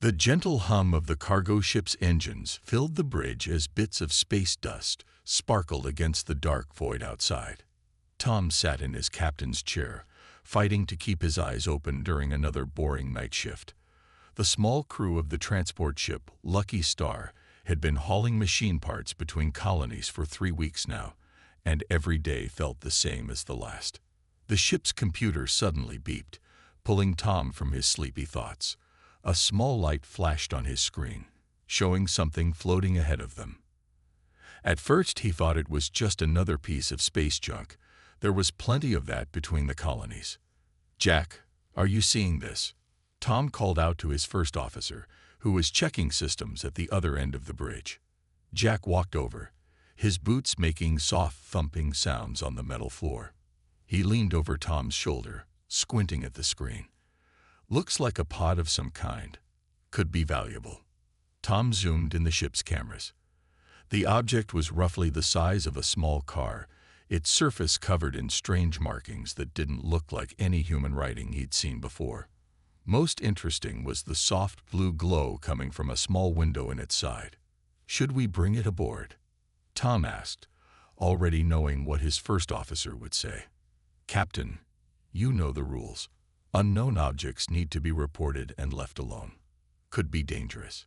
The gentle hum of the cargo ship's engines filled the bridge as bits of space dust sparkled against the dark void outside. Tom sat in his captain's chair, fighting to keep his eyes open during another boring night shift. The small crew of the transport ship Lucky Star had been hauling machine parts between colonies for 3 weeks now, and every day felt the same as the last. The ship's computer suddenly beeped, pulling Tom from his sleepy thoughts. A small light flashed on his screen, showing something floating ahead of them. At first he thought it was just another piece of space junk. There was plenty of that between the colonies. "Jack, are you seeing this?" Tom called out to his first officer, who was checking systems at the other end of the bridge. Jack walked over, his boots making soft thumping sounds on the metal floor. He leaned over Tom's shoulder, squinting at the screen. "Looks like a pod of some kind. Could be valuable." Tom zoomed in the ship's cameras. The object was roughly the size of a small car, its surface covered in strange markings that didn't look like any human writing he'd seen before. Most interesting was the soft blue glow coming from a small window in its side. "Should we bring it aboard?" Tom asked, already knowing what his first officer would say. "Captain, you know the rules. Unknown objects need to be reported and left alone. Could be dangerous."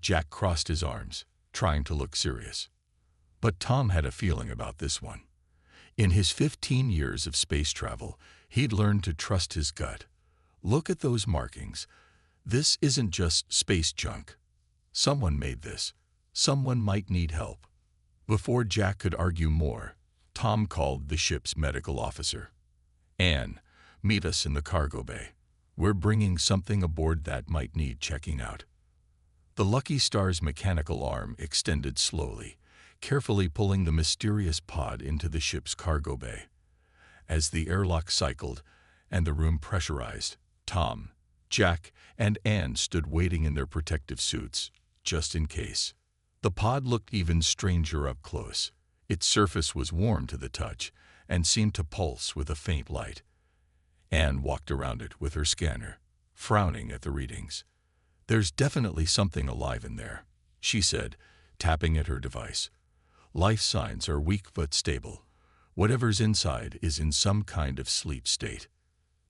Jack crossed his arms, trying to look serious. But Tom had a feeling about this one. In his 15 years of space travel, he'd learned to trust his gut. Look at those markings. This isn't just space junk. Someone made this. Someone might need help. Before Jack could argue more, Tom called the ship's medical officer. "Anne, meet us in the cargo bay. We're bringing something aboard that might need checking out." The Lucky Star's mechanical arm extended slowly, carefully pulling the mysterious pod into the ship's cargo bay. As the airlock cycled and the room pressurized, Tom, Jack, and Anne stood waiting in their protective suits, just in case. The pod looked even stranger up close. Its surface was warm to the touch and seemed to pulse with a faint light. Anne walked around it with her scanner, frowning at the readings. "There's definitely something alive in there," she said, tapping at her device. "Life signs are weak but stable. Whatever's inside is in some kind of sleep state."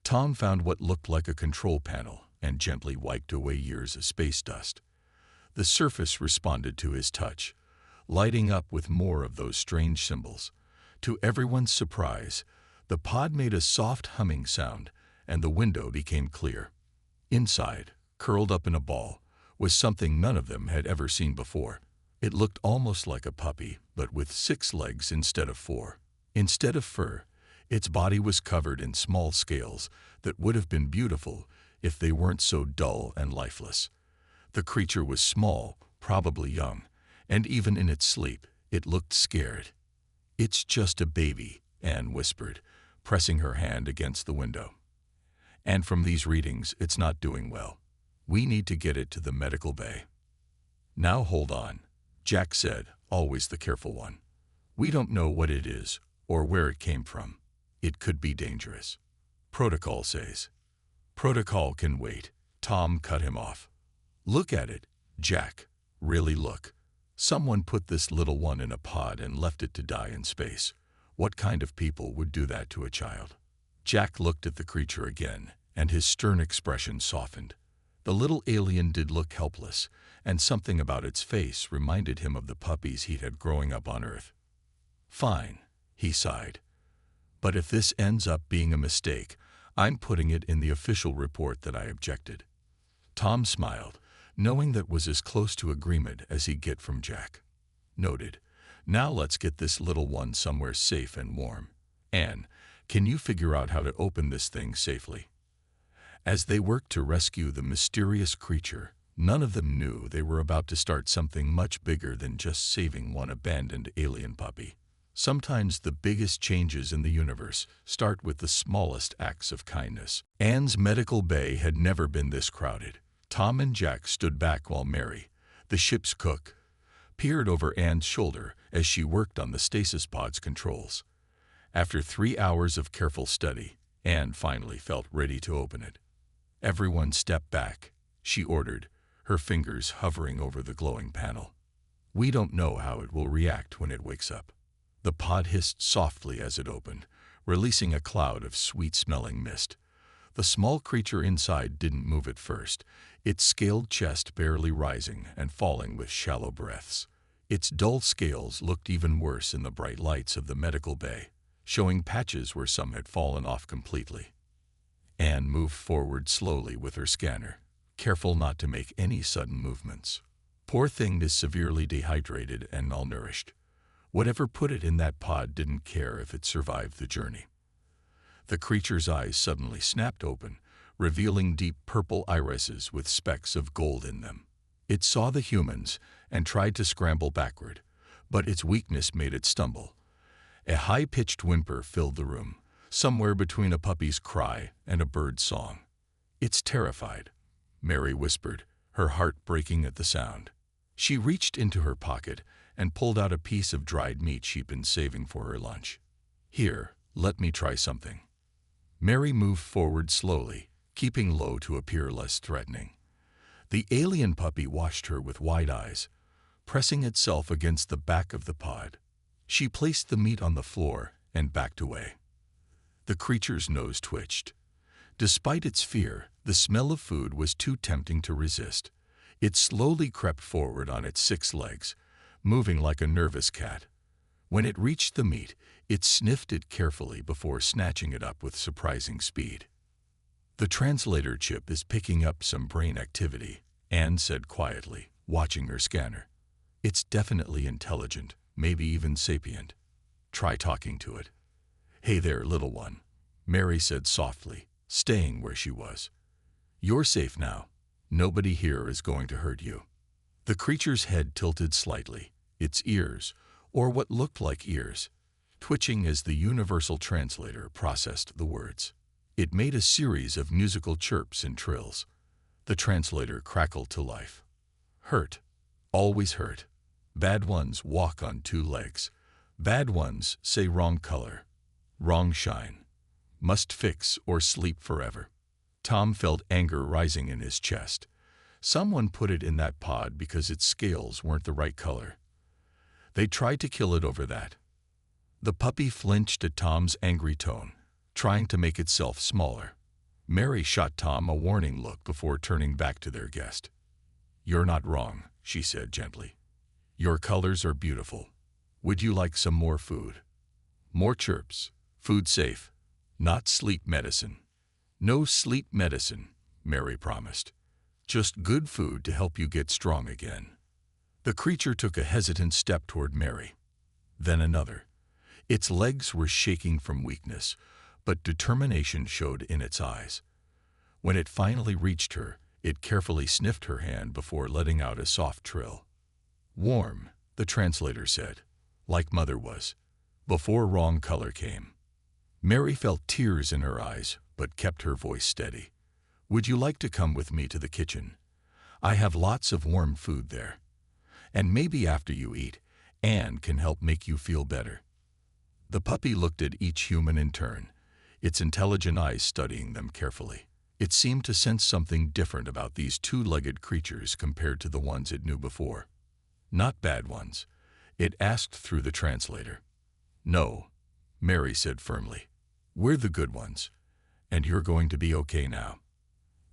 Tom found what looked like a control panel and gently wiped away years of space dust. The surface responded to his touch, lighting up with more of those strange symbols. To everyone's surprise, the pod made a soft humming sound, and the window became clear. Inside, curled up in a ball, was something none of them had ever seen before. It looked almost like a puppy, but with 6 legs instead of 4. Instead of fur, its body was covered in small scales that would have been beautiful if they weren't so dull and lifeless. The creature was small, probably young, and even in its sleep, it looked scared. "It's just a baby," Anne whispered, pressing her hand against the window. "And from these readings, it's not doing well. We need to get it to the medical bay." "Now hold on," Jack said, always the careful one. "We don't know what it is or where it came from. It could be dangerous. Protocol says." "Protocol can wait," Tom cut him off. "Look at it, Jack. Really look. Someone put this little one in a pod and left it to die in space. What kind of people would do that to a child?" Jack looked at the creature again, and his stern expression softened. The little alien did look helpless, and something about its face reminded him of the puppies he'd had growing up on Earth. "Fine," he sighed. "But if this ends up being a mistake, I'm putting it in the official report that I objected." Tom smiled, knowing that was as close to agreement as he'd get from Jack. "Noted. Now let's get this little one somewhere safe and warm. Anne, can you figure out how to open this thing safely?" As they worked to rescue the mysterious creature, none of them knew they were about to start something much bigger than just saving one abandoned alien puppy. Sometimes the biggest changes in the universe start with the smallest acts of kindness. Anne's medical bay had never been this crowded. Tom and Jack stood back while Mary, the ship's cook, peered over Anne's shoulder as she worked on the stasis pod's controls. After 3 hours of careful study, Anne finally felt ready to open it. "Everyone step back," she ordered, her fingers hovering over the glowing panel. "We don't know how it will react when it wakes up." The pod hissed softly as it opened, releasing a cloud of sweet-smelling mist. The small creature inside didn't move at first, its scaled chest barely rising and falling with shallow breaths. Its dull scales looked even worse in the bright lights of the medical bay, showing patches where some had fallen off completely. Anne moved forward slowly with her scanner, careful not to make any sudden movements. "Poor thing is severely dehydrated and malnourished. Whatever put it in that pod didn't care if it survived the journey." The creature's eyes suddenly snapped open, revealing deep purple irises with specks of gold in them. It saw the humans and tried to scramble backward, but its weakness made it stumble. A high-pitched whimper filled the room, somewhere between a puppy's cry and a bird's song. "It's terrified," Mary whispered, her heart breaking at the sound. She reached into her pocket and pulled out a piece of dried meat she'd been saving for her lunch. "Here, let me try something." Mary moved forward slowly, keeping low to appear less threatening. The alien puppy watched her with wide eyes, pressing itself against the back of the pod. She placed the meat on the floor and backed away. The creature's nose twitched. Despite its fear, the smell of food was too tempting to resist. It slowly crept forward on its 6 legs, moving like a nervous cat. When it reached the meat, it sniffed it carefully before snatching it up with surprising speed. "The translator chip is picking up some brain activity," Anne said quietly, watching her scanner. "It's definitely intelligent, maybe even sapient. Try talking to it." "Hey there, little one," Mary said softly, staying where she was. "You're safe now. Nobody here is going to hurt you." The creature's head tilted slightly, its ears, or what looked like ears, twitching as the universal translator processed the words. It made a series of musical chirps and trills. The translator crackled to life. "Hurt. Always hurt. Bad ones walk on 2 legs. Bad ones say wrong color. Wrong shine. Must fix or sleep forever." Tom felt anger rising in his chest. Someone put it in that pod because its scales weren't the right color. They tried to kill it over that. The puppy flinched at Tom's angry tone, trying to make itself smaller. Mary shot Tom a warning look before turning back to their guest. "You're not wrong," she said gently. "Your colors are beautiful. Would you like some more food?" More chirps. "Food safe. Not sleep medicine." "No sleep medicine," Mary promised. "Just good food to help you get strong again." The creature took a hesitant step toward Mary, then another. Its legs were shaking from weakness, but determination showed in its eyes. When it finally reached her, it carefully sniffed her hand before letting out a soft trill. "Warm," the translator said, "like Mother was, before wrong color came." Mary felt tears in her eyes, but kept her voice steady. "Would you like to come with me to the kitchen? I have lots of warm food there. And maybe after you eat, Anne can help make you feel better." The puppy looked at each human in turn, its intelligent eyes studying them carefully. It seemed to sense something different about these 2-legged creatures compared to the ones it knew before. "Not bad ones?" it asked through the translator. "No," Mary said firmly. "We're the good ones, and you're going to be okay now."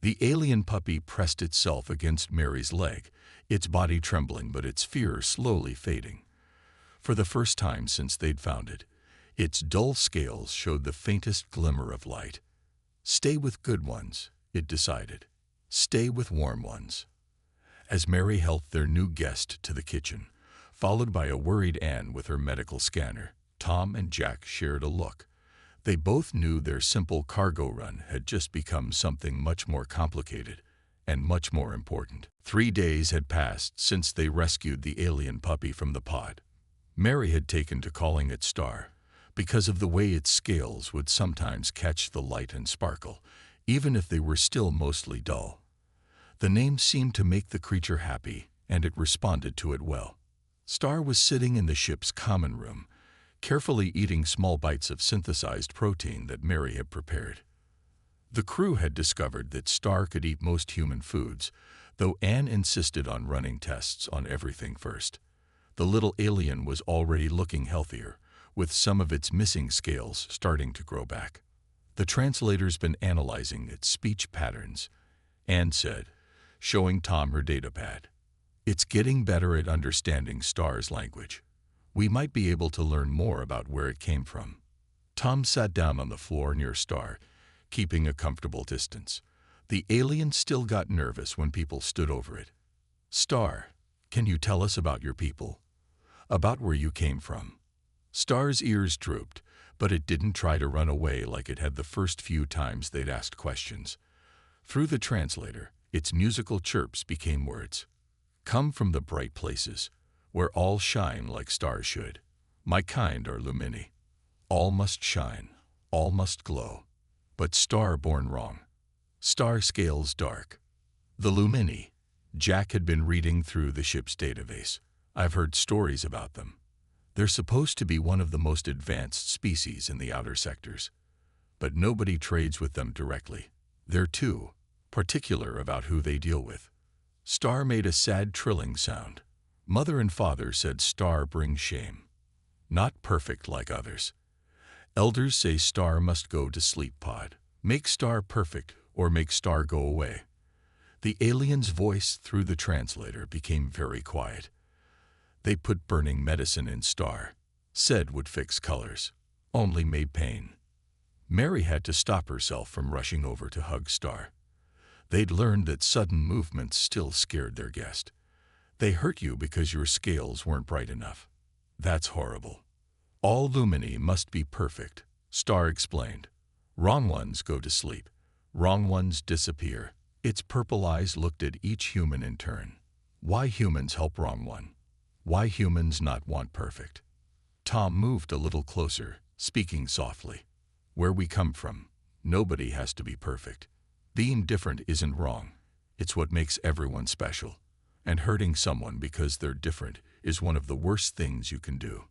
The alien puppy pressed itself against Mary's leg, its body trembling but its fear slowly fading. For the first time since they'd found it, its dull scales showed the faintest glimmer of light. "Stay with good ones," it decided. "Stay with warm ones." As Mary helped their new guest to the kitchen, followed by a worried Anne with her medical scanner, Tom and Jack shared a look. They both knew their simple cargo run had just become something much more complicated and much more important. 3 days had passed since they rescued the alien puppy from the pod. Mary had taken to calling it Star, because of the way its scales would sometimes catch the light and sparkle, even if they were still mostly dull. The name seemed to make the creature happy, and it responded to it well. Star was sitting in the ship's common room, carefully eating small bites of synthesized protein that Mary had prepared. The crew had discovered that Star could eat most human foods, though Anne insisted on running tests on everything first. The little alien was already looking healthier, with some of its missing scales starting to grow back. The translator's been analyzing its speech patterns, Anne said, showing Tom her datapad. It's getting better at understanding Star's language. We might be able to learn more about where it came from. Tom sat down on the floor near Star, keeping a comfortable distance. The alien still got nervous when people stood over it. Star, can you tell us about your people? About where you came from? Star's ears drooped, but it didn't try to run away like it had the first few times they'd asked questions. Through the translator, its musical chirps became words. Come from the bright places, where all shine like stars should. My kind are Lumini. All must shine, all must glow. But Star born wrong. Star scales dark. The Lumini. Jack had been reading through the ship's database. I've heard stories about them. They're supposed to be one of the most advanced species in the outer sectors. But nobody trades with them directly. They're too particular about who they deal with. Star made a sad trilling sound. Mother and father said Star brings shame. Not perfect like others. Elders say Star must go to sleep pod. Make Star perfect or make Star go away. The alien's voice through the translator became very quiet. They put burning medicine in Star. Said would fix colors. Only made pain. Mary had to stop herself from rushing over to hug Star. They'd learned that sudden movements still scared their guest. They hurt you because your scales weren't bright enough. That's horrible. All Lumini must be perfect, Star explained. Wrong ones go to sleep. Wrong ones disappear. Its purple eyes looked at each human in turn. Why humans help wrong one? Why humans not want perfect? Tom moved a little closer, speaking softly. Where we come from, nobody has to be perfect. Being different isn't wrong. It's what makes everyone special. And hurting someone because they're different is one of the worst things you can do.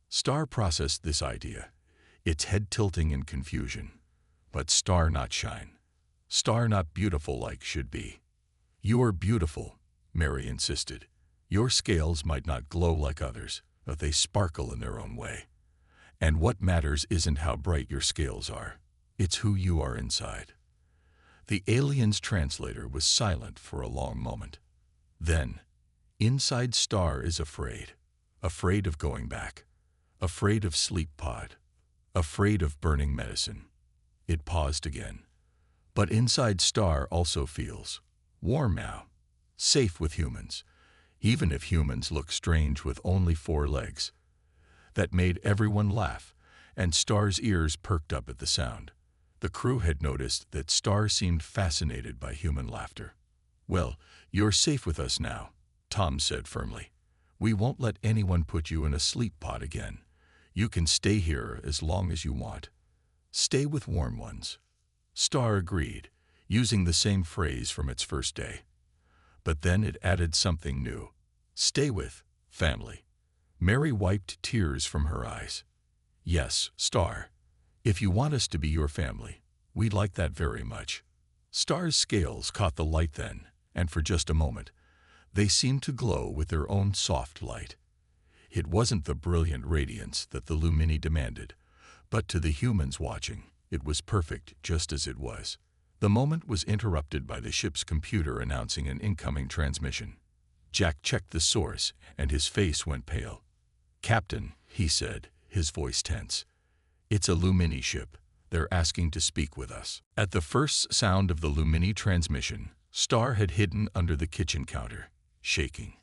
Star processed this idea, its head tilting in confusion. But Star not shine. Star not beautiful like should be. You are beautiful, Mary insisted. Your scales might not glow like others, but they sparkle in their own way. And what matters isn't how bright your scales are. It's who you are inside. The alien's translator was silent for a long moment. Then, inside Star is afraid. Afraid of going back. Afraid of sleep pod. Afraid of burning medicine. It paused again. But inside Star also feels warm now. Safe with humans. Even if humans look strange with only 4 legs. That made everyone laugh, and Star's ears perked up at the sound. The crew had noticed that Star seemed fascinated by human laughter. Well, you're safe with us now, Tom said firmly. We won't let anyone put you in a sleep pod again. You can stay here as long as you want. Stay with warm ones. Star agreed, using the same phrase from its first day. But then it added something new. Stay with family. Mary wiped tears from her eyes. Yes, Star. If you want us to be your family, we'd like that very much. Star's scales caught the light then, and for just a moment, they seemed to glow with their own soft light. It wasn't the brilliant radiance that the Lumini demanded, but to the humans watching, it was perfect just as it was. The moment was interrupted by the ship's computer announcing an incoming transmission. Jack checked the source, and his face went pale. Captain, he said, his voice tense. It's a Lumini ship. They're asking to speak with us. At the first sound of the Lumini transmission, Star had hidden under the kitchen counter, shaking.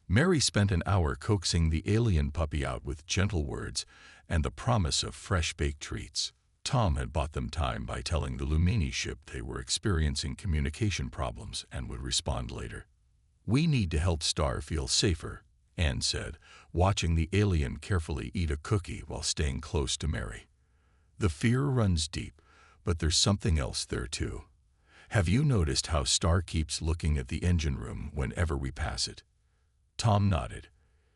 Mary spent an hour coaxing the alien puppy out with gentle words and the promise of fresh-baked treats. Tom had bought them time by telling the Lumini ship they were experiencing communication problems and would respond later. We need to help Star feel safer, Anne said, watching the alien carefully eat a cookie while staying close to Mary. The fear runs deep, but there's something else there too. Have you noticed how Star keeps looking at the engine room whenever we pass it? Tom nodded.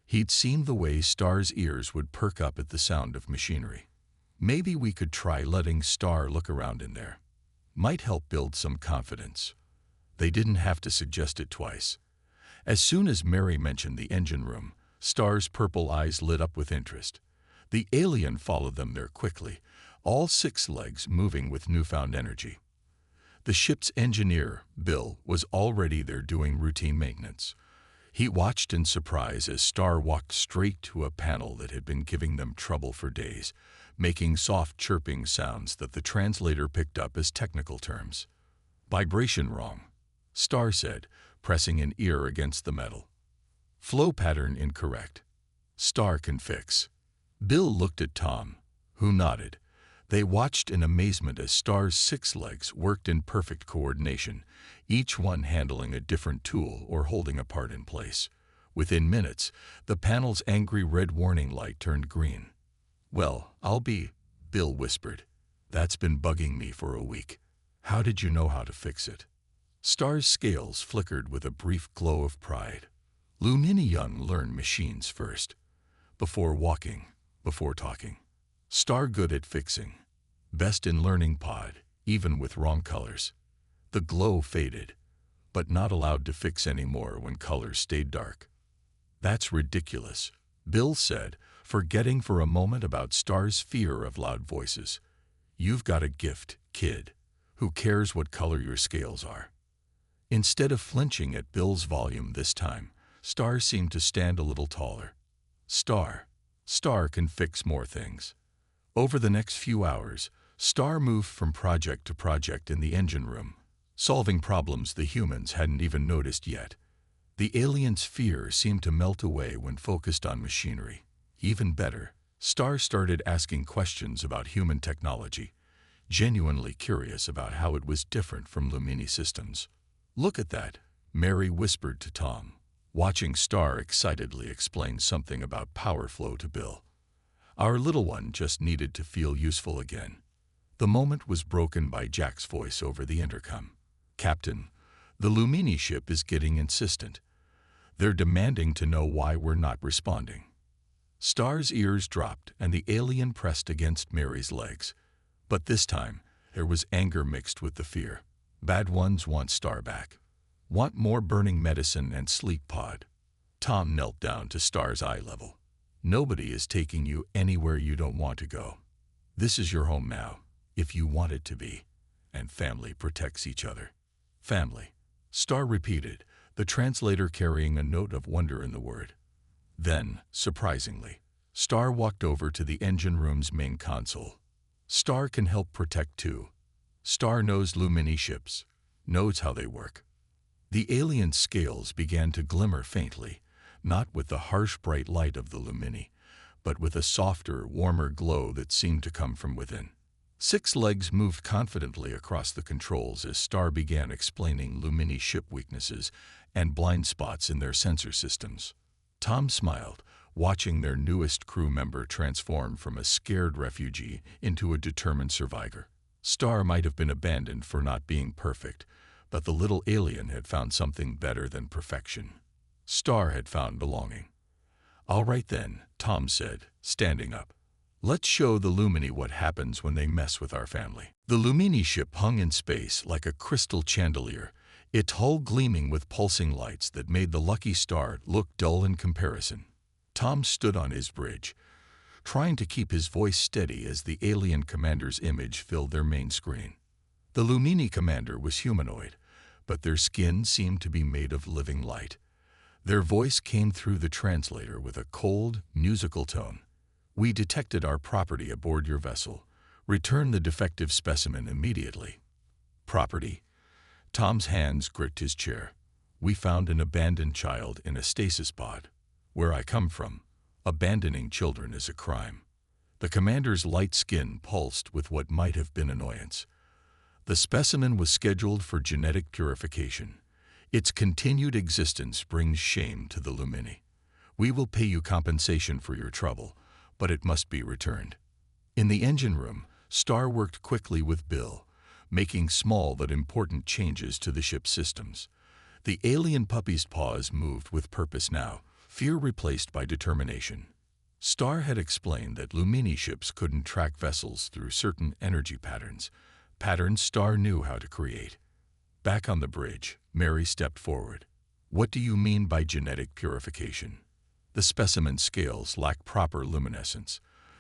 He'd seen the way Star's ears would perk up at the sound of machinery. Maybe we could try letting Star look around in there. Might help build some confidence. They didn't have to suggest it twice. As soon as Mary mentioned the engine room, Star's purple eyes lit up with interest. The alien followed them there quickly, all 6 legs moving with newfound energy. The ship's engineer, Bill, was already there doing routine maintenance. He watched in surprise as Star walked straight to a panel that had been giving them trouble for days, making soft chirping sounds that the translator picked up as technical terms. "Vibration wrong," Star said, pressing an ear against the metal. "Flow pattern incorrect. Star can fix." Bill looked at Tom, who nodded. They watched in amazement as Star's 6 legs worked in perfect coordination, each one handling a different tool or holding a part in place. Within minutes, the panel's angry red warning light turned green. "Well, Bill whispered. "That's been bugging me for a week. How did you know how to fix it?" Star's scales flickered with a brief glow of pride. Lumini Young learned machines first. Before walking, before talking. Star good at fixing. Best in learning pod, even with wrong colors. The glow faded, but not allowed to fix anymore when colors stayed dark. "That's ridiculous," Bill said, forgetting for a moment about Star's fear of loud voices. "You've got a gift, kid. Who cares what color your scales are?" Instead of flinching at Bill's volume this time, Star seemed to stand a little taller. Star can fix more things." Over the next few hours, Star moved from project to project in the engine room, solving problems the humans hadn't even noticed yet. The aliens' fear seemed to melt away when focused on machinery. Even better, Star started asking questions about human technology, genuinely curious about how it was different from Lumini systems. "Look at that," Mary whispered to Tom, watching Star excitedly explain something about power flow to Bill. "Our little one just needed to feel useful again." The moment was broken by Jack's voice over the intercom. "Captain, the Lumini ship is getting insistent. They're demanding to know why we're not responding." Star's ears dropped and the alien pressed against Mary's legs. But this time, there was anger mixed with the fear. "Bad ones want Star back. Want more burning medicine and sleep pod." Tom knelt down to Star's eye level. "Nobody is taking you anywhere you don't want to go. This is your home now, if you want it to be. And family protects each other." "Family," Star repeated, the translator carrying a note of wonder in the word. Then, surprisingly, Star walked over to the engine room's main console. "Star can help protect too. Star knows Lumini ships, knows how they work." The alien scales began to glimmer faintly, not with the harsh bright light of the Lumini, but with a softer, warmer glow that seemed to come from within. 6 legs moved confidently across the controls as Star began explaining Lumini ship weaknesses and blind spots in their sensor systems. Tom smiled, watching their newest crew member transform from a scared refugee into a determined survivor. Star might have been abandoned for not being perfect, but the little alien had found something better than perfection. Star had found belonging. "All right then," Tom said, standing up. "Let's show the Lumini what happens when they mess with our family." The Lumini ship hung in space like a crystal chandelier, its hull gleaming with pulsing lights that made the lucky Star look dull in comparison. Tom stood on his bridge, trying to keep his voice steady as the alien commander's image filled their main screen. The Lumini commander was humanoid, but their skin seemed to be made of living light. Their voice came through the translator with a cold, musical tone. "We detected our property aboard your vessel. Return the defective specimen immediately." "Property?" Tom's hands gripped his chair. "We found an abandoned child in a stasis pod. Where I come from, abandoning children is a crime." The commander's light skin pulsed with what might have been annoyance. "The specimen was scheduled for genetic purification. Its continued existence brings shame to the Lumini. We will pay you compensation for your trouble, but it must be returned." In the engine room, Star worked quickly with Bill, making small but important changes to the ship's systems. The alien puppy's paws moved with purpose now, fear replaced by determination. Star had explained that Lumini ships couldn't track vessels through certain energy patterns, patterns Star knew how to create. Back on the bridge, Mary stepped forward. What do you mean by genetic purification? The specimen scales lack proper luminescence.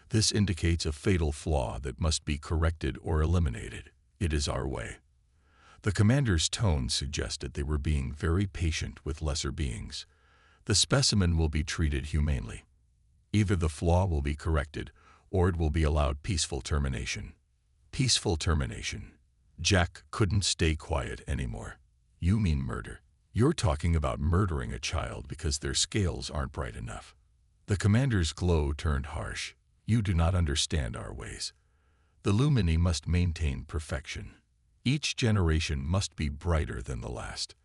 This indicates a fatal flaw that must be corrected or eliminated. It is our way. The commander's tone suggested they were being very patient with lesser beings. The specimen will be treated humanely. Either the flaw will be corrected, or it will be allowed peaceful termination. Peaceful termination. Jack couldn't stay quiet anymore. You mean murder? You're talking about murdering a child because their scales aren't bright enough. The commander's glow turned harsh. You do not understand our ways. The Lumini must maintain perfection. Each generation must be brighter than the last.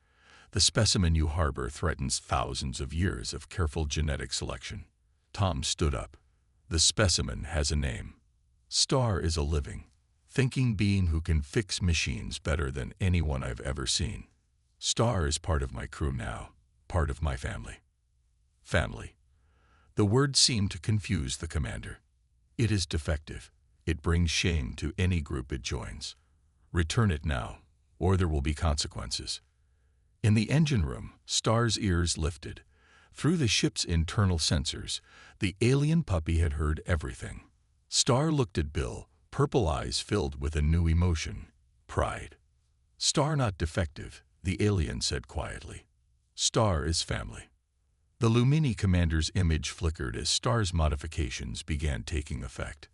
The specimen you harbor threatens thousands of years of careful genetic selection. Tom stood up. The specimen has a name. Star is a living, thinking being who can fix machines better than anyone I've ever seen. Star is part of my crew now, part of my family. Family. The word seemed to confuse the commander. It is defective. It brings shame to any group it joins. Return it now, or there will be consequences. In the engine room, Star's ears lifted. Through the ship's internal sensors, the alien puppy had heard everything. Star looked at Bill, purple eyes filled with a new emotion, pride. Star not defective, the alien said quietly. Star is family. The Lumini commander's image flickered as Star's modifications began taking effect.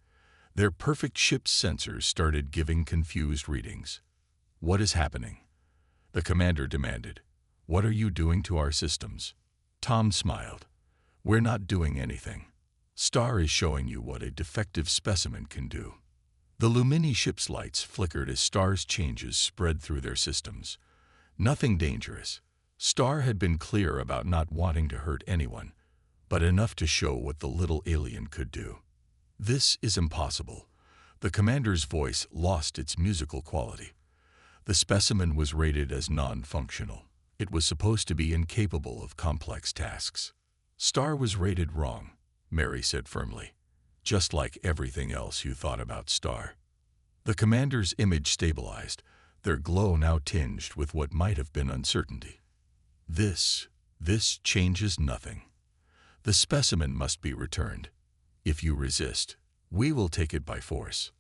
Their perfect ship's sensors started giving confused readings. What is happening? The commander demanded. What are you doing to our systems? Tom smiled. We're not doing anything. Star is showing you what a defective specimen can do. The Lumini ship's lights flickered as Star's changes spread through their systems. Nothing dangerous. Star had been clear about not wanting to hurt anyone, but enough to show what the little alien could do. This is impossible. The commander's voice lost its musical quality. The specimen was rated as non-functional. It was supposed to be incapable of complex tasks. Star was rated wrong, Mary said firmly, just like everything else you thought about Star. The commander's image stabilized, their glow now tinged with what might have been uncertainty. This changes nothing. The specimen must be returned. If you resist, we will take it by force.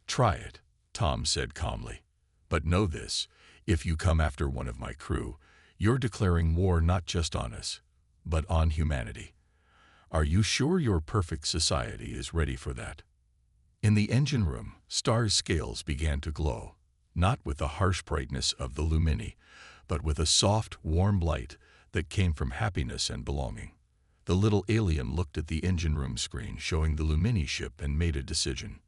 Try it, Tom said calmly. But know this, if you come after one of my crew, you're declaring war not just on us, but on humanity. Are you sure your perfect society is ready for that? In the engine room, Star's scales began to glow, not with the harsh brightness of the Lumini, but with a soft, warm light that came from happiness and belonging. The little alien looked at the engine room screen showing the Lumini ship and made a decision.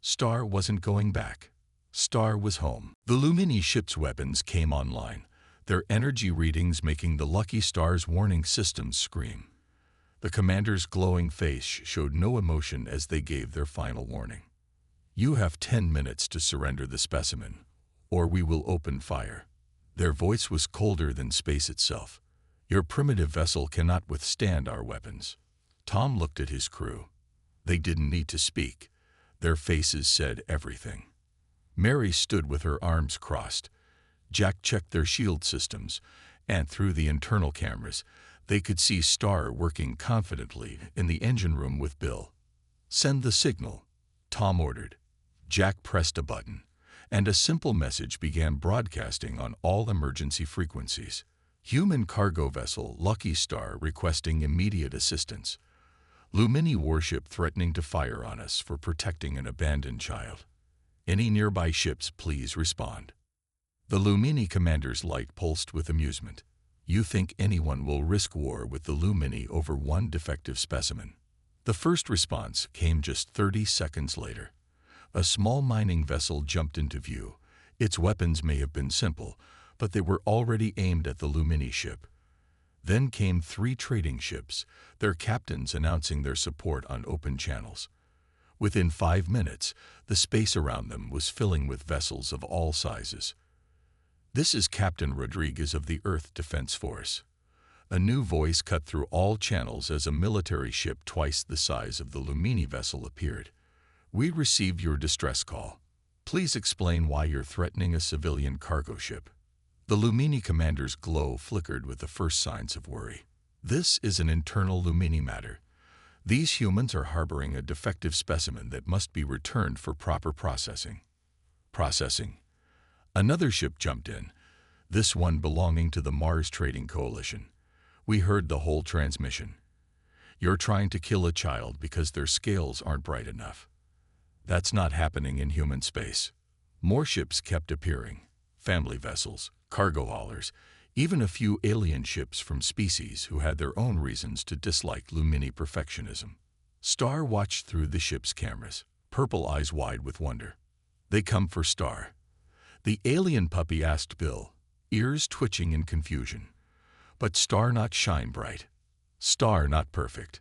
Star wasn't going back. Star was home. The Lumini ship's weapons came online, their energy readings making the Lucky Star's warning systems scream. The commander's glowing face showed no emotion as they gave their final warning. You have 10 minutes to surrender the specimen, or we will open fire. Their voice was colder than space itself. Your primitive vessel cannot withstand our weapons. Tom looked at his crew. They didn't need to speak. Their faces said everything. Mary stood with her arms crossed. Jack checked their shield systems, and through the internal cameras, they could see Star working confidently in the engine room with Bill. Send the signal, Tom ordered. Jack pressed a button, and a simple message began broadcasting on all emergency frequencies. Human cargo vessel Lucky Star requesting immediate assistance. Lumini warship threatening to fire on us for protecting an abandoned child. Any nearby ships, please respond. The Lumini commander's light pulsed with amusement. You think anyone will risk war with the Lumini over one defective specimen? The first response came just 30 seconds later. A small mining vessel jumped into view. Its weapons may have been simple, but they were already aimed at the Lumini ship. Then came 3 trading ships, their captains announcing their support on open channels. Within 5 minutes, the space around them was filling with vessels of all sizes. This is Captain Rodriguez of the Earth Defense Force. A new voice cut through all channels as a military ship twice the size of the Lumini vessel appeared. We received your distress call. Please explain why you're threatening a civilian cargo ship. The Lumini commander's glow flickered with the first signs of worry. This is an internal Lumini matter. These humans are harboring a defective specimen that must be returned for proper processing. Processing. Another ship jumped in, this one belonging to the Mars Trading Coalition. We heard the whole transmission. You're trying to kill a child because their scales aren't bright enough. That's not happening in human space. More ships kept appearing. Family vessels, cargo haulers, even a few alien ships from species who had their own reasons to dislike Lumini perfectionism. Star watched through the ship's cameras, purple eyes wide with wonder. They come for Star. The alien puppy asked Bill, ears twitching in confusion. But Star not shine bright. Star not perfect.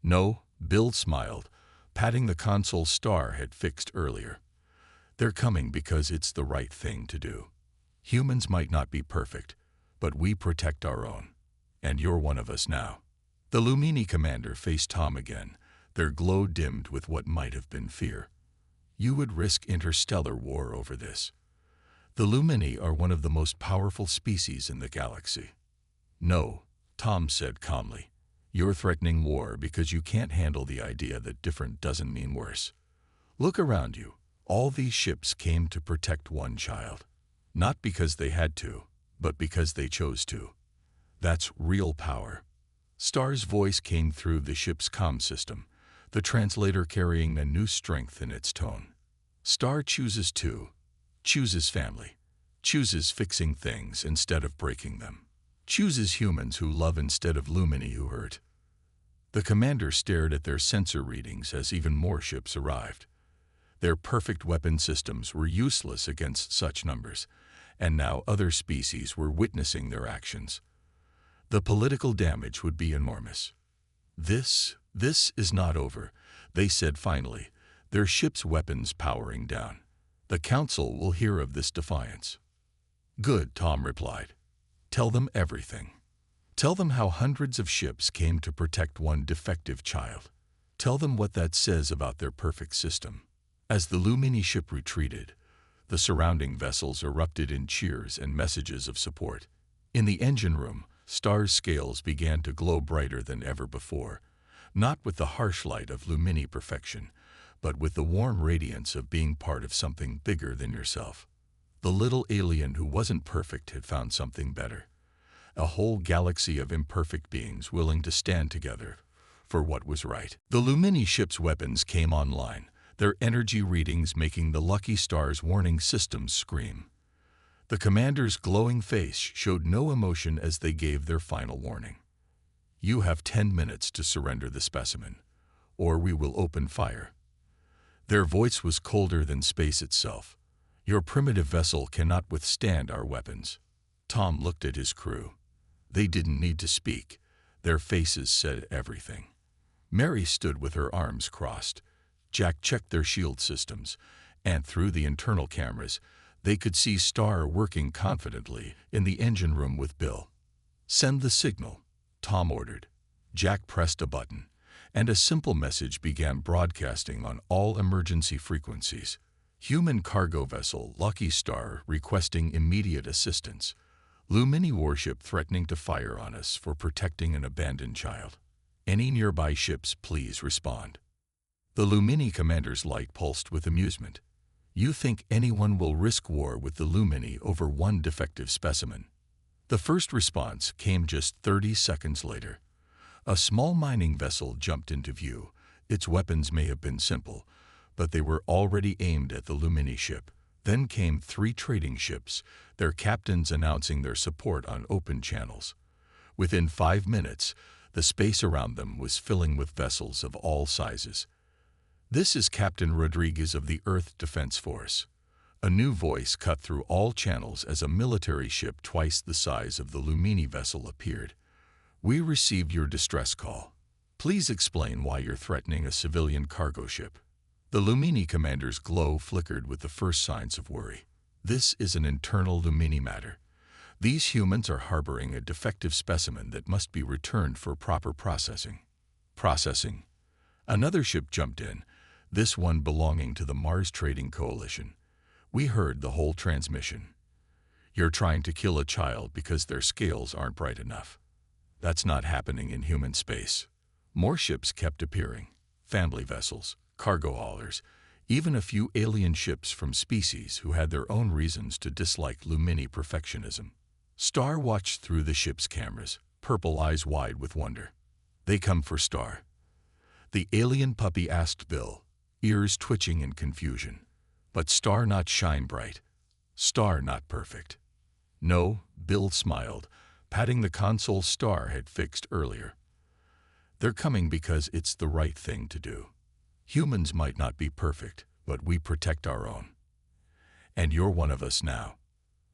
No, Bill smiled, patting the console Star had fixed earlier. They're coming because it's the right thing to do. Humans might not be perfect, but we protect our own. And you're one of us now. The Lumini commander faced Tom again, their glow dimmed with what might have been fear. You would risk interstellar war over this. The Lumini are one of the most powerful species in the galaxy. No, Tom said calmly. You're threatening war because you can't handle the idea that different doesn't mean worse. Look around you. All these ships came to protect one child. Not because they had to, but because they chose to. That's real power. Star's voice came through the ship's comm system, the translator carrying a new strength in its tone. Star chooses to, chooses family, chooses fixing things instead of breaking them, chooses humans who love instead of Lumini who hurt. The commander stared at their sensor readings as even more ships arrived. Their perfect weapon systems were useless against such numbers, and now other species were witnessing their actions. The political damage would be enormous. This is not over, they said finally, their ship's weapons powering down. The Council will hear of this defiance. Good, Tom replied. Tell them everything. Tell them how hundreds of ships came to protect one defective child. Tell them what that says about their perfect system. As the Lumini ship retreated, the surrounding vessels erupted in cheers and messages of support. In the engine room, Star's scales began to glow brighter than ever before, not with the harsh light of Lumini perfection, but with the warm radiance of being part of something bigger than yourself. The little alien who wasn't perfect had found something better. A whole galaxy of imperfect beings willing to stand together for what was right. The Lumini ship's weapons came online, their energy readings making the Lucky Star's warning systems scream. The commander's glowing face showed no emotion as they gave their final warning. You have 10 minutes to surrender the specimen, or we will open fire. Their voice was colder than space itself. Your primitive vessel cannot withstand our weapons. Tom looked at his crew. They didn't need to speak. Their faces said everything. Mary stood with her arms crossed. Jack checked their shield systems, and through the internal cameras, they could see Star working confidently in the engine room with Bill. Send the signal, Tom ordered. Jack pressed a button, and a simple message began broadcasting on all emergency frequencies. Human cargo vessel Lucky Star requesting immediate assistance. Lumini warship threatening to fire on us for protecting an abandoned child. Any nearby ships, please respond. The Lumini commander's light pulsed with amusement. You think anyone will risk war with the Lumini over one defective specimen? The first response came just 30 seconds later. A small mining vessel jumped into view. Its weapons may have been simple, but they were already aimed at the Lumini ship. Then came 3 trading ships, their captains announcing their support on open channels. Within 5 minutes, the space around them was filling with vessels of all sizes. This is Captain Rodriguez of the Earth Defense Force. A new voice cut through all channels as a military ship twice the size of the Lumini vessel appeared. We received your distress call. Please explain why you're threatening a civilian cargo ship. The Lumini commander's glow flickered with the first signs of worry. This is an internal Lumini matter. These humans are harboring a defective specimen that must be returned for proper processing. Processing. Another ship jumped in, this one belonging to the Mars Trading Coalition. We heard the whole transmission. You're trying to kill a child because their scales aren't bright enough. That's not happening in human space. More ships kept appearing. Family vessels, cargo haulers, even a few alien ships from species who had their own reasons to dislike Lumini perfectionism. Star watched through the ship's cameras, purple eyes wide with wonder. They come for Star. The alien puppy asked Bill, ears twitching in confusion. But Star not shine bright. Star not perfect. No, Bill smiled, patting the console Star had fixed earlier. They're coming because it's the right thing to do. Humans might not be perfect, but we protect our own. And you're one of us now.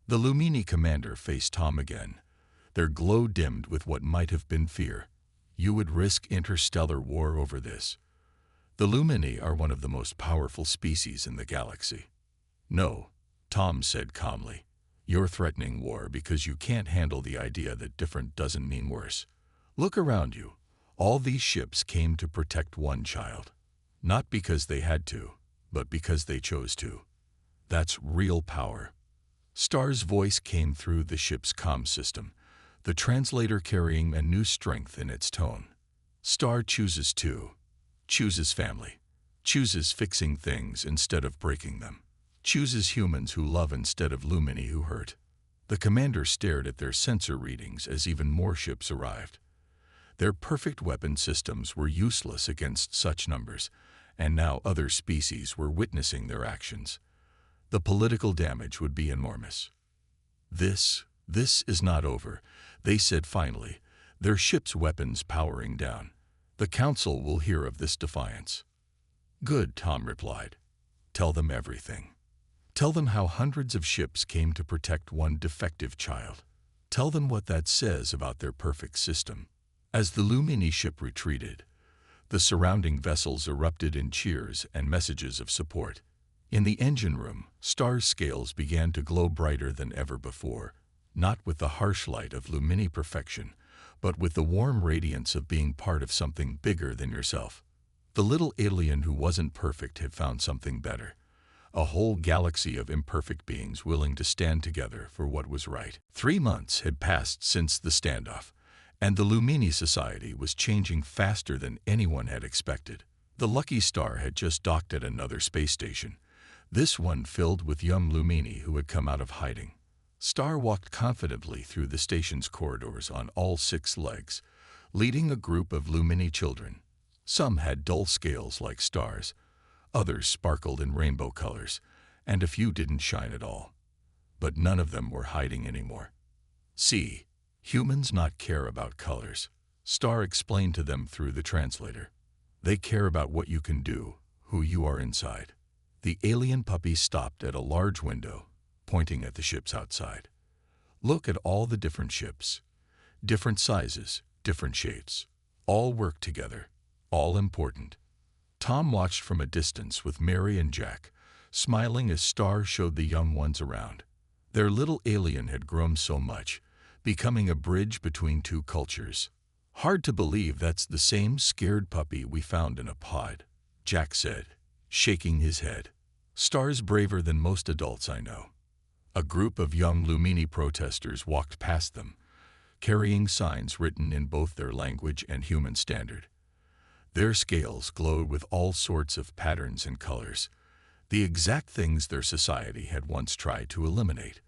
The Lumini commander faced Tom again, their glow dimmed with what might have been fear. You would risk interstellar war over this. The Lumini are one of the most powerful species in the galaxy. No, Tom said calmly. You're threatening war because you can't handle the idea that different doesn't mean worse. Look around you. All these ships came to protect one child. Not because they had to, but because they chose to. That's real power. Star's voice came through the ship's comm system, the translator carrying a new strength in its tone. Star chooses chooses family, chooses fixing things instead of breaking them, chooses humans who love instead of Lumini who hurt. The commander stared at their sensor readings as even more ships arrived. Their perfect weapon systems were useless against such numbers, and now other species were witnessing their actions. The political damage would be enormous. This is not over, they said finally, their ship's weapons powering down. The council will hear of this defiance. Good, Tom replied. Tell them everything. Tell them how hundreds of ships came to protect one defective child. Tell them what that says about their perfect system. As the Lumini ship retreated, the surrounding vessels erupted in cheers and messages of support. In the engine room, Star's scales began to glow brighter than ever before, not with the harsh light of Lumini perfection, but with the warm radiance of being part of something bigger than yourself. The little alien who wasn't perfect had found something better. A whole galaxy of imperfect beings willing to stand together for what was right. 3 months had passed since the standoff, and the Lumini society was changing faster than anyone had expected. The Lucky Star had just docked at another space station, this one filled with young Lumini who had come out of hiding. Star walked confidently through the station's corridors on all 6 legs, leading a group of Lumini children. Some had dull scales like stars, others sparkled in rainbow colors, and a few didn't shine at all. But none of them were hiding anymore. See, humans not care about colors, Star explained to them through the translator. They care about what you can do, who you are inside. The alien puppy stopped at a large window, pointing at the ships outside. Look at all the different ships. Different sizes, different shapes. All work together. All important. Tom watched from a distance with Mary and Jack, smiling as Star showed the young ones around. Their little alien had grown so much, becoming a bridge between 2 cultures. Hard to believe that's the same scared puppy we found in a pod, Jack said, shaking his head. Star's braver than most adults I know. A group of young Lumini protesters walked past them, carrying signs written in both their language and human standard. Their scales glowed with all sorts of patterns and colors, the exact things their society had once tried to eliminate.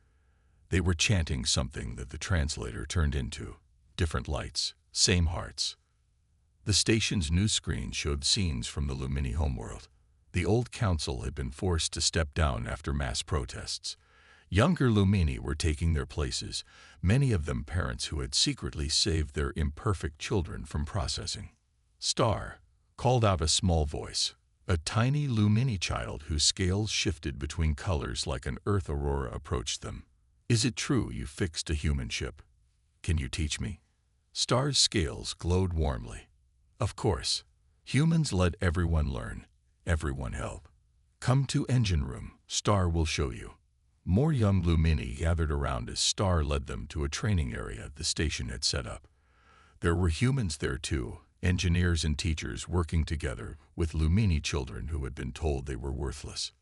They were chanting something that the translator turned into different lights, same hearts. The station's news screen showed scenes from the Lumini homeworld. The old council had been forced to step down after mass protests. Younger Lumini were taking their places, many of them parents who had secretly saved their imperfect children from processing. Star called out a small voice, a tiny Lumini child whose scales shifted between colors like an Earth aurora approached them. Is it true you fixed a human ship? Can you teach me? Star's scales glowed warmly. Of course. Humans let everyone learn, everyone help. Come to engine room, Star will show you. More young Lumini gathered around as Star led them to a training area the station had set up. There were humans there too, engineers and teachers working together with Lumini children who had been told they were worthless.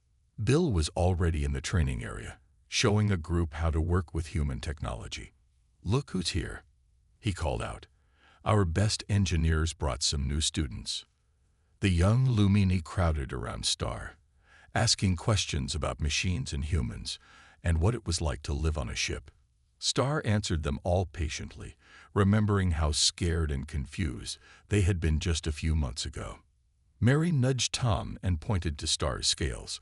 Bill was already in the training area, showing a group how to work with human technology. "Look who's here," he called out. "Our best engineers brought some new students." The young Lumini crowded around Star, asking questions about machines and humans, and what it was like to live on a ship. Star answered them all patiently, remembering how scared and confused they had been just a few months ago. Mary nudged Tom and pointed to Star's scales.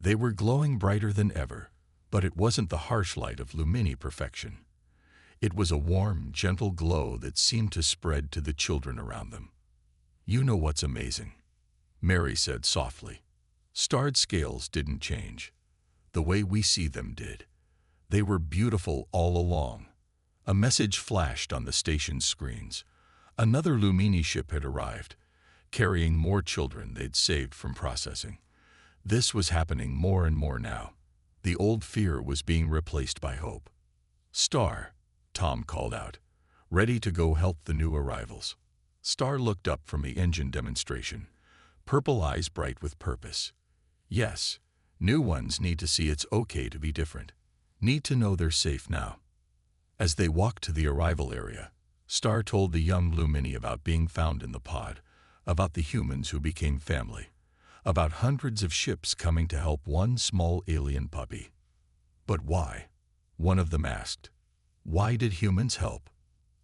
They were glowing brighter than ever, but it wasn't the harsh light of Lumini perfection. It was a warm, gentle glow that seemed to spread to the children around them. "You know what's amazing?" Mary said softly. "Star's scales didn't change. The way we see them did. They were beautiful all along." A message flashed on the station's screens. Another Lumini ship had arrived, carrying more children they'd saved from processing. This was happening more and more now. The old fear was being replaced by hope. "Star," Tom called out, ready to go help the new arrivals. Star looked up from the engine demonstration, purple eyes bright with purpose. "Yes, new ones need to see it's okay to be different. Need to know they're safe now." As they walked to the arrival area, Star told the young Lumini about being found in the pod, about the humans who became family, about hundreds of ships coming to help one small alien puppy. "But why?" one of them asked. "Why did humans help?"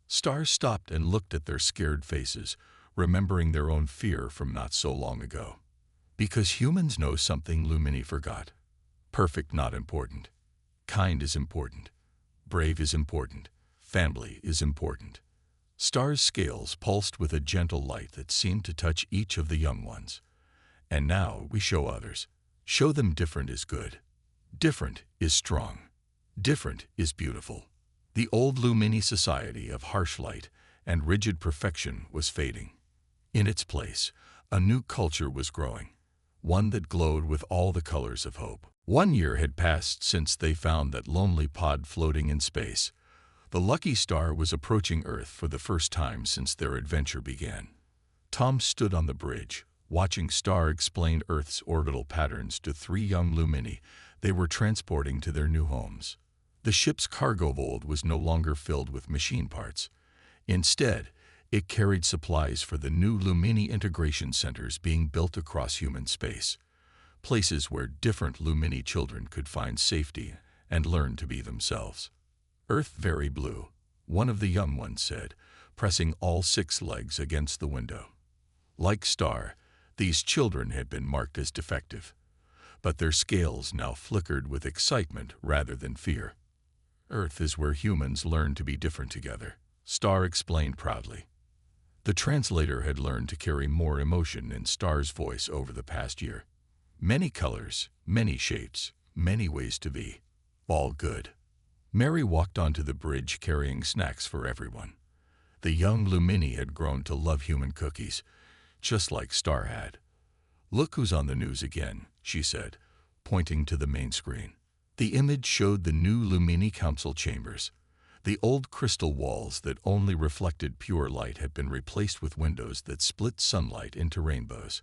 Star stopped and looked at their scared faces, remembering their own fear from not so long ago. "Because humans know something Lumini forgot. Perfect not important. Kind is important. Brave is important. Family is important." Star's scales pulsed with a gentle light that seemed to touch each of the young ones. "And now we show others. Show them different is good. Different is strong. Different is beautiful." The old Lumini society of harsh light and rigid perfection was fading. In its place, a new culture was growing, one that glowed with all the colors of hope. 1 year had passed since they found that lonely pod floating in space. The lucky Star was approaching Earth for the first time since their adventure began. Tom stood on the bridge, watching Star explain Earth's orbital patterns to 3 young Lumini they were transporting to their new homes. The ship's cargo hold was no longer filled with machine parts. Instead, it carried supplies for the new Lumini integration centers being built across human space, places where different Lumini children could find safety and learn to be themselves. "Earth very blue," one of the young ones said, pressing all 6 legs against the window. Like Star, these children had been marked as defective, but their scales now flickered with excitement rather than fear. "Earth is where humans learn to be different together," Star explained proudly. The translator had learned to carry more emotion in Star's voice over the past year. Many colors, many shapes, many ways to be. All good. Mary walked onto the bridge carrying snacks for everyone. The young Lumini had grown to love human cookies, just like Star had. "Look who's on the news again," she said, pointing to the main screen. The image showed the new Lumini Council chambers. The old crystal walls that only reflected pure light had been replaced with windows that split sunlight into rainbows.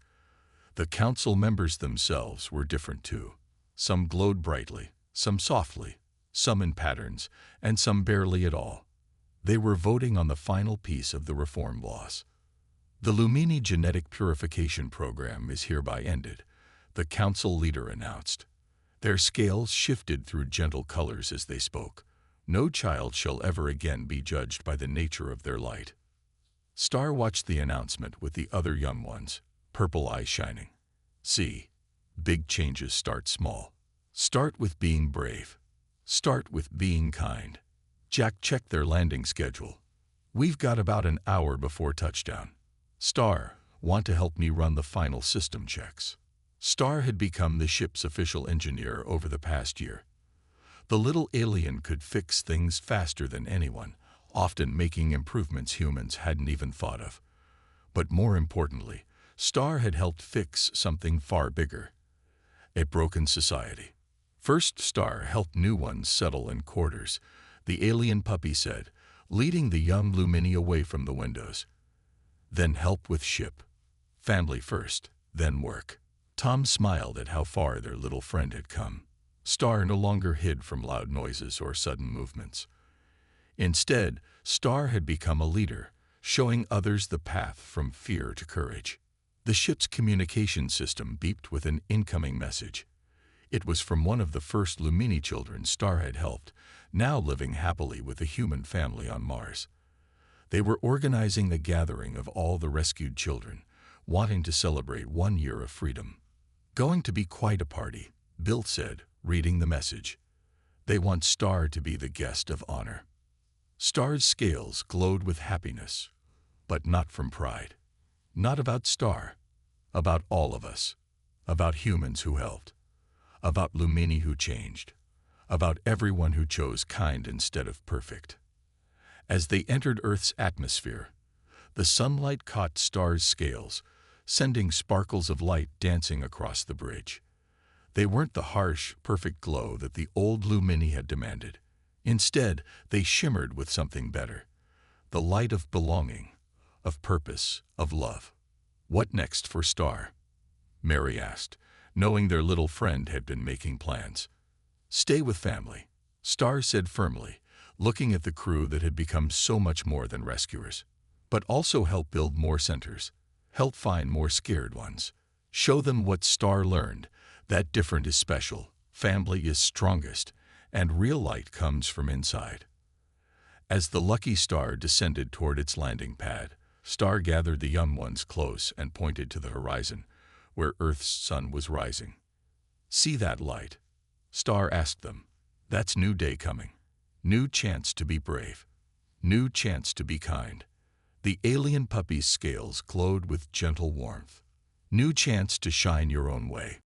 The council members themselves were different too. Some glowed brightly, some softly, some in patterns, and some barely at all. They were voting on the final piece of the reform laws. "The Lumini genetic purification program is hereby ended," the council leader announced. Their scales shifted through gentle colors as they spoke. "No child shall ever again be judged by the nature of their light." Star watched the announcement with the other young ones, purple eyes shining. "See, big changes start small. Start with being brave. Start with being kind." Jack checked their landing schedule. "We've got about an hour before touchdown. Star, want to help me run the final system checks?" Star had become the ship's official engineer over the past year. The little alien could fix things faster than anyone, often making improvements humans hadn't even thought of. But more importantly, Star had helped fix something far bigger: a broken society. First, Star helped new ones settle in quarters, the alien puppy said, leading the young Lumini away from the windows. Then help with ship. Family first, then work. Tom smiled at how far their little friend had come. Star no longer hid from loud noises or sudden movements. Instead, Star had become a leader, showing others the path from fear to courage. The ship's communication system beeped with an incoming message. It was from one of the first Lumini children Star had helped, now living happily with a human family on Mars. They were organizing a gathering of all the rescued children, wanting to celebrate 1 year of freedom. "Going to be quite a party," Bill said, reading the message. "They want Star to be the guest of honor." Star's scales glowed with happiness, but not from pride. Not about Star, about all of us, about humans who helped, about Lumini who changed, about everyone who chose kind instead of perfect. As they entered Earth's atmosphere, the sunlight caught Star's scales, sending sparkles of light dancing across the bridge. They weren't the harsh, perfect glow that the old Lumini had demanded. Instead, they shimmered with something better. The light of belonging, of purpose, of love. "What next for Star?" Mary asked, knowing their little friend had been making plans. "Stay with family," Star said firmly, looking at the crew that had become so much more than rescuers. "But also help build more centers, help find more scared ones. Show them what Star learned, that different is special, family is strongest, and real light comes from inside." As the lucky Star descended toward its landing pad, Star gathered the young ones close and pointed to the horizon, where Earth's sun was rising. "See that light?" Star asked them. "That's new day coming. New chance to be brave. New chance to be kind." The alien puppy's scales glowed with gentle warmth. "New chance to shine your own way."